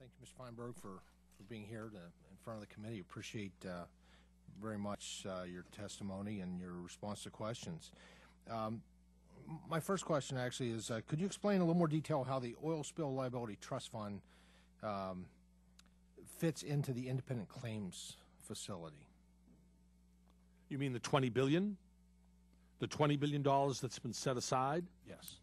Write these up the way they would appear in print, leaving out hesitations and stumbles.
Thank you, Mr. Feinberg, for being here in front of the committee. Appreciate very much your testimony and your response to questions. My first question actually is, could you explain in a little more detail how the Oil Spill Liability Trust Fund fits into the independent claims facility? You mean the $20 billion? The $20 billion that's been set aside? Yes.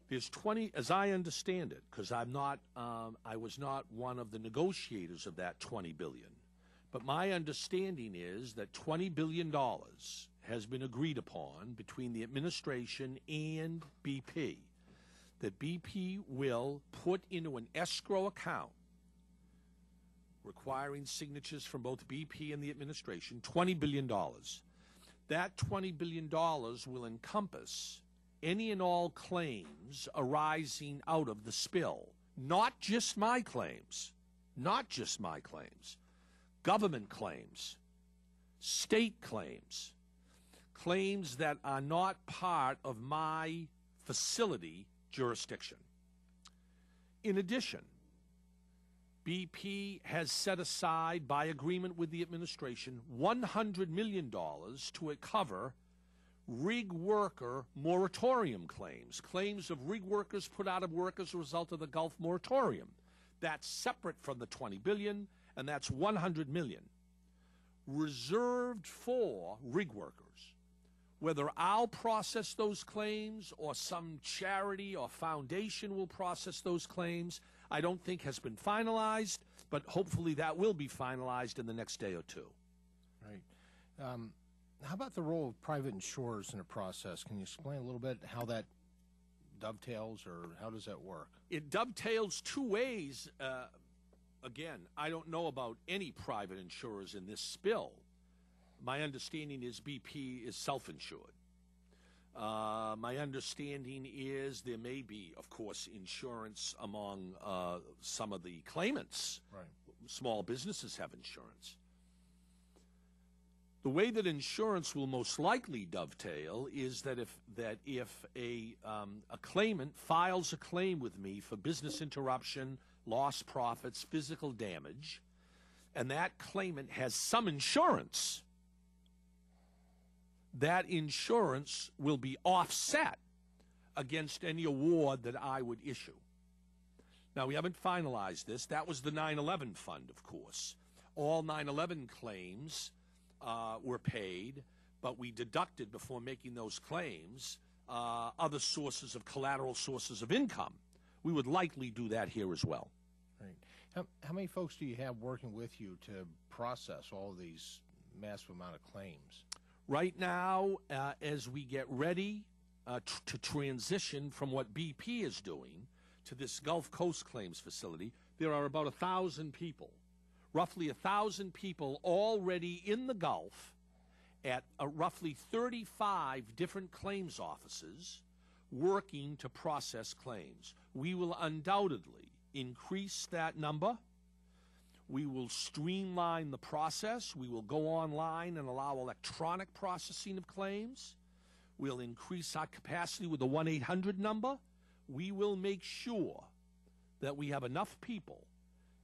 There's 20, as I understand it, because I'm not, I was not one of the negotiators of that $20 billion. But my understanding is that $20 billion has been agreed upon between the administration and BP. That BP will put into an escrow account requiring signatures from both BP and the administration, $20 billion. That $20 billion will encompass any and all claims arising out of the spill. Not just my claims, not just my claims. Government claims, state claims, claims that are not part of my facility jurisdiction. In addition, BP has set aside, by agreement with the administration, $100 million to cover rig worker moratorium claims, claims of rig workers put out of work as a result of the Gulf moratorium. That's separate from the $20 billion, and that's $100 million reserved for rig workers. Whether I'll process those claims or some charity or foundation will process those claims, I don't think has been finalized, but hopefully that will be finalized in the next day or two. Right. How about the role of private insurers in a process? Can you explain a little bit how that dovetails, or how does that work? It dovetails two ways. Again, I don't know about any private insurers in this spill. My understanding is BP is self-insured. My understanding is there may be, of course, insurance among some of the claimants. Right. Small businesses have insurance. The way that insurance will most likely dovetail is that if a claimant files a claim with me for business interruption, lost profits, physical damage, and that claimant has some insurance, that insurance will be offset against any award that I would issue. Now, we haven't finalized this. That was the 9/11 fund, of course. All 9/11 claims were paid, but we deducted before making those claims other sources of collateral sources of income. We would likely do that here as well. Right. How many folks do you have working with you to process all of these massive amount of claims? Right now, as we get ready to transition from what BP is doing to this Gulf Coast claims facility, there are about 1,000 people, roughly 1,000 people already in the Gulf at roughly 35 different claims offices working to process claims. We will undoubtedly increase that number. We will streamline the process. We will go online and allow electronic processing of claims. We'll increase our capacity with the 1-800 number. We will make sure that we have enough people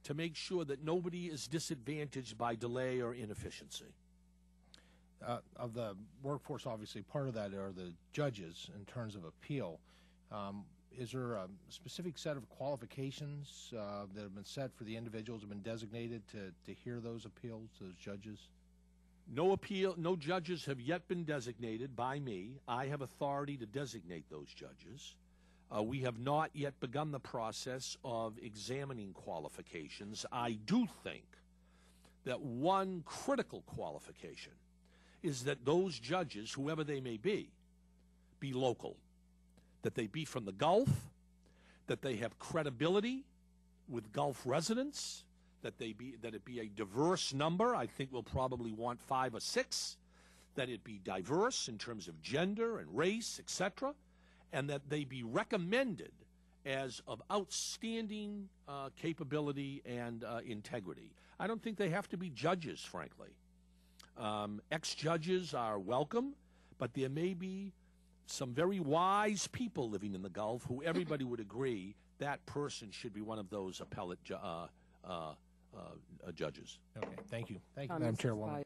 to make sure that nobody is disadvantaged by delay or inefficiency. Of the workforce, obviously, part of that are the judges in terms of appeal. Is there a specific set of qualifications that have been set for the individuals who have been designated to hear those appeals, those judges? No judges have yet been designated by me. I have authority to designate those judges. We have not yet begun the process of examining qualifications. I do think that one critical qualification is that those judges, whoever they may be local, that they be from the Gulf, that they have credibility with Gulf residents, that it be a diverse number. I think we'll probably want 5 or 6, that it be diverse in terms of gender and race, etc., and that they be recommended as of outstanding capability and integrity. I don't think they have to be judges, frankly. Ex-judges are welcome, but there may be some very wise people living in the Gulf who everybody would agree that person should be one of those appellate judges. Okay, thank you. Thank you, Madam Chairwoman.